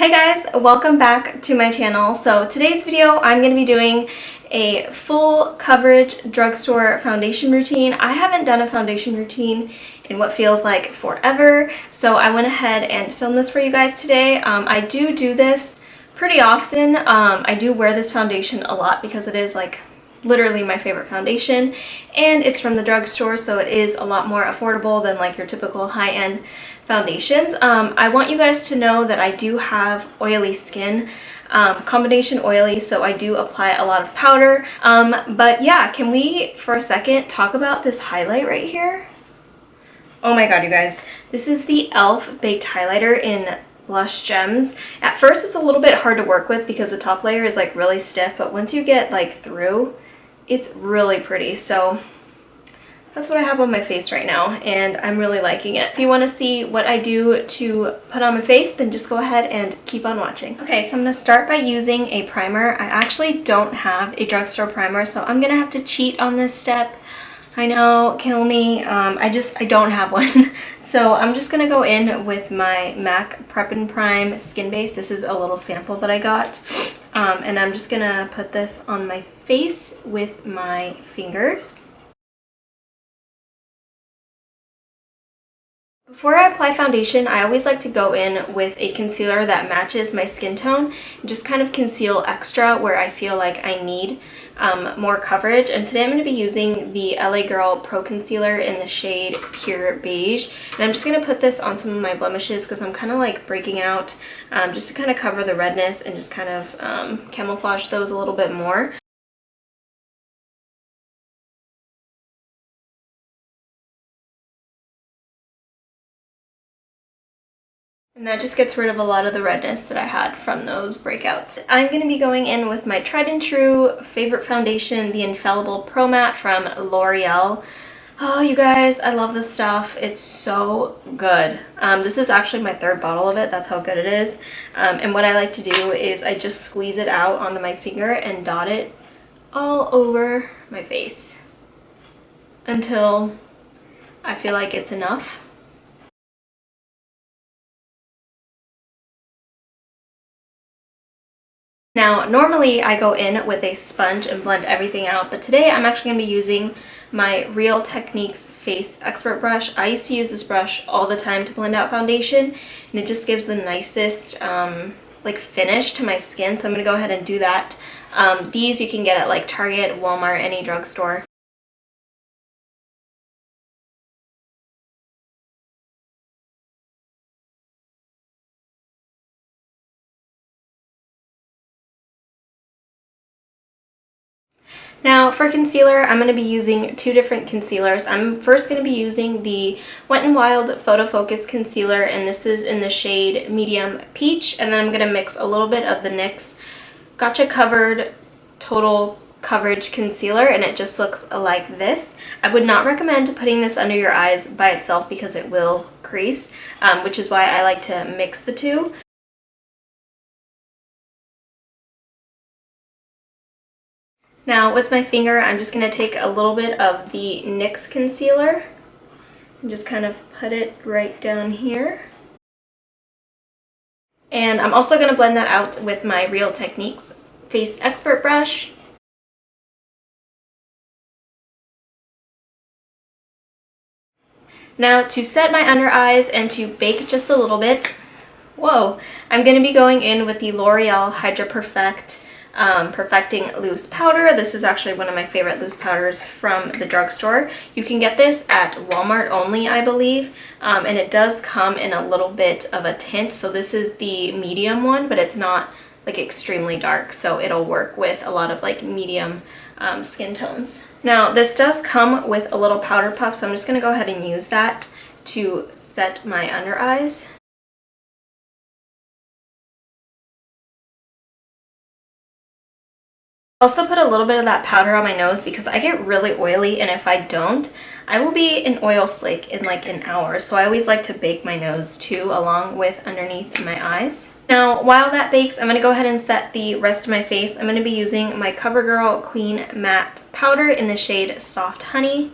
Hey guys, welcome back to my channel. So today's video I'm going to be doing a full coverage drugstore foundation routine. I haven't done a foundation routine in what feels like forever, so I went ahead and filmed this for you guys today. I do this pretty often. I do wear this foundation a lot because it is like literally my favorite foundation, and it's from the drugstore, so it is a lot more affordable than like your typical high-end foundations. I want you guys to know that I do have oily skin, combination oily, so I do apply a lot of powder. But yeah, can we for a second talk about this highlight right here? Oh my god, you guys, this is the e.l.f. Baked Highlighter in Blush Gems. At first it's a little bit hard to work with because the top layer is like really stiff, but once you get like through, it's really pretty. So that's what I have on my face right now, and I'm really liking it. If you want to see what I do to put on my face, then just go ahead and keep on watching. Okay, so I'm going to start by using a primer. I actually don't have a drugstore primer, so I'm going to have to cheat on this step. I know, kill me. I don't have one. So I'm just going to go in with my MAC Prep and Prime Skin Base. This is a little sample that I got. And I'm just going to put this on my face with my fingers. Before I apply foundation, I always like to go in with a concealer that matches my skin tone and just kind of conceal extra where I feel like I need more coverage. And today I'm going to be using the LA Girl Pro Concealer in the shade Pure Beige. And I'm just going to put this on some of my blemishes because I'm kind of like breaking out, just to kind of cover the redness and just kind of camouflage those a little bit more. And that just gets rid of a lot of the redness that I had from those breakouts. I'm going to be going in with my tried and true favorite foundation, the Infallible Pro Matte from L'Oreal. Oh, you guys, I love this stuff. It's so good. This is actually my third bottle of it. That's how good it is. And what I like to do is I just squeeze it out onto my finger and dot it all over my face until I feel like it's enough. Now, normally I go in with a sponge and blend everything out, but today I'm actually going to be using my Real Techniques Face Expert Brush. I used to use this brush all the time to blend out foundation, and it just gives the nicest like finish to my skin, so I'm going to go ahead and do that. These you can get at like Target, Walmart, any drugstore. Now for concealer, I'm going to be using two different concealers. I'm first going to be using the Wet n Wild Photofocus Concealer, and this is in the shade Medium Peach, and then I'm going to mix a little bit of the NYX Gotcha Covered Total Coverage Concealer, and it just looks like this. I would not recommend putting this under your eyes by itself because it will crease, which is why I like to mix the two. Now with my finger, I'm just going to take a little bit of the NYX concealer and just kind of put it right down here. And I'm also going to blend that out with my Real Techniques Face Expert Brush. Now to set my under eyes and to bake just a little bit, I'm going to be going in with the L'Oreal Hydra Perfecting Loose Powder. This is actually one of my favorite loose powders from the drugstore. You can get this at Walmart only, I believe, and it does come in a little bit of a tint. So this is the medium one, but it's not like extremely dark, so it'll work with a lot of like medium skin tones. Now this does come with a little powder puff, so I'm just going to go ahead and use that to set my under eyes. Also put a little bit of that powder on my nose because I get really oily, and if I don't, I will be an oil slick in like an hour. So I always like to bake my nose too, along with underneath my eyes. Now while that bakes, I'm going to go ahead and set the rest of my face. I'm going to be using my Covergirl Clean Matte Powder in the shade Soft Honey.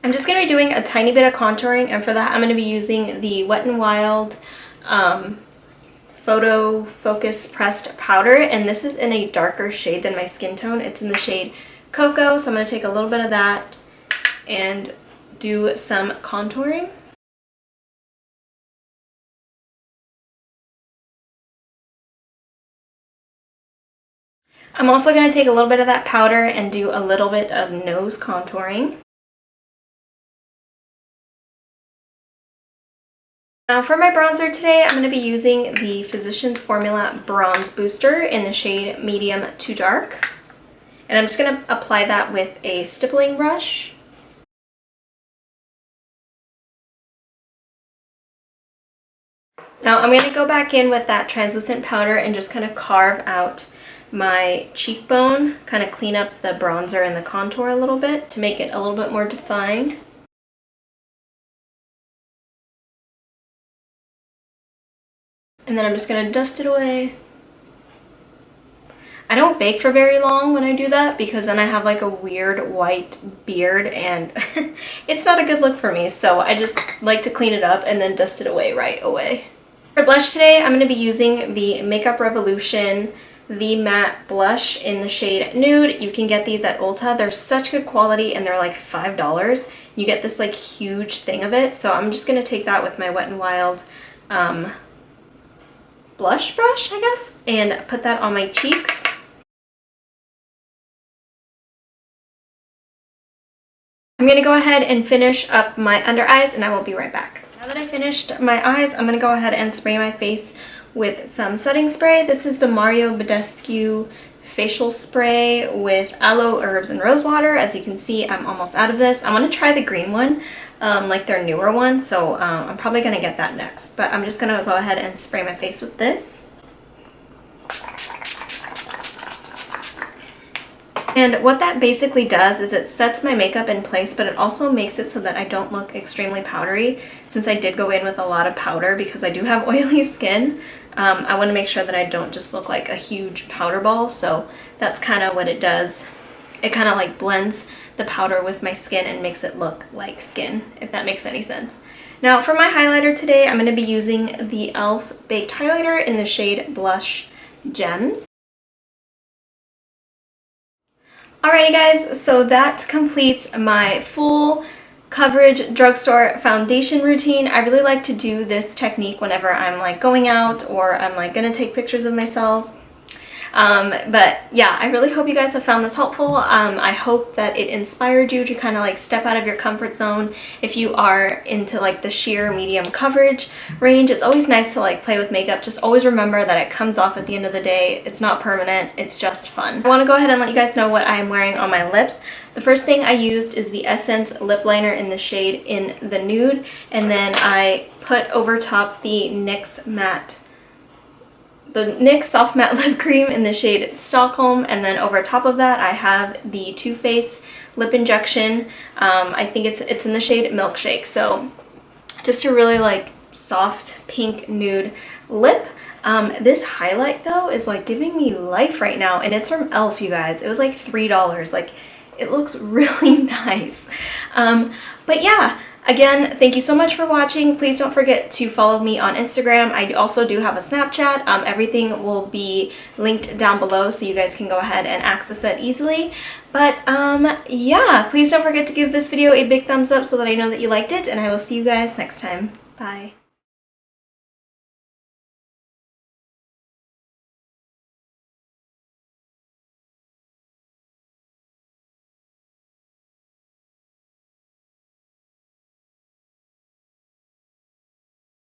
I'm just going to be doing a tiny bit of contouring, and for that I'm going to be using the Wet n Wild Photofocus Pressed Powder, and this is in a darker shade than my skin tone. It's in the shade Cocoa, so I'm going to take a little bit of that and do some contouring. I'm also going to take a little bit of that powder and do a little bit of nose contouring. Now for my bronzer today, I'm going to be using the Physicians Formula Bronze Booster in the shade Medium to Dark. And I'm just going to apply that with a stippling brush. Now I'm going to go back in with that translucent powder and just kind of carve out my cheekbone, kind of clean up the bronzer and the contour a little bit to make it a little bit more defined. And then I'm just going to dust it away. I don't bake for very long when I do that because then I have like a weird white beard and it's not a good look for me. So I just like to clean it up and then dust it away right away. For blush today, I'm going to be using the Makeup Revolution The Matte Blush in the shade Nude. You can get these at Ulta. They're such good quality and they're like $5. You get this like huge thing of it. So I'm just going to take that with my Wet n Wild blush brush, I guess, and put that on my cheeks. I'm going to go ahead and finish up my under eyes and I will be right back. Now that I finished my eyes, I'm going to go ahead and spray my face with some setting spray. This is the Mario Badescu facial spray with aloe, herbs, and rose water. As you can see, I'm almost out of this. I want to try the green one, like their newer one, so I'm probably going to get that next. But I'm just going to go ahead and spray my face with this. And what that basically does is it sets my makeup in place, but it also makes it so that I don't look extremely powdery. Since I did go in with a lot of powder because I do have oily skin, I want to make sure that I don't just look like a huge powder ball. So that's kind of what it does. It kind of like blends the powder with my skin and makes it look like skin, if that makes any sense. Now for my highlighter today, I'm going to be using the e.l.f. Baked Highlighter in the shade Blush Gems. Alrighty guys, so that completes my full coverage drugstore foundation routine. I really like to do this technique whenever I'm like going out or I'm like gonna take pictures of myself. But yeah, I really hope you guys have found this helpful. I hope that it inspired you to kind of like step out of your comfort zone. If you are into like the sheer medium coverage range, it's always nice to like play with makeup. Just always remember that it comes off at the end of the day. It's not permanent, it's just fun. I want to go ahead and let you guys know what I am wearing on my lips. The first thing I used is the Essence lip liner in the shade in the Nude, and then I put over top the NYX Soft Matte Lip Cream in the shade Stockholm, and then over top of that I have the Too Faced Lip Injection. I think it's in the shade Milkshake. So just a really like soft pink nude lip. This highlight though is like giving me life right now, and it's from e.l.f. you guys. It was like $3. Like it looks really nice. But yeah. Again, thank you so much for watching. Please don't forget to follow me on Instagram. I also do have a Snapchat. Everything will be linked down below so you guys can go ahead and access it easily. But yeah, please don't forget to give this video a big thumbs up so that I know that you liked it, and I will see you guys next time. Bye.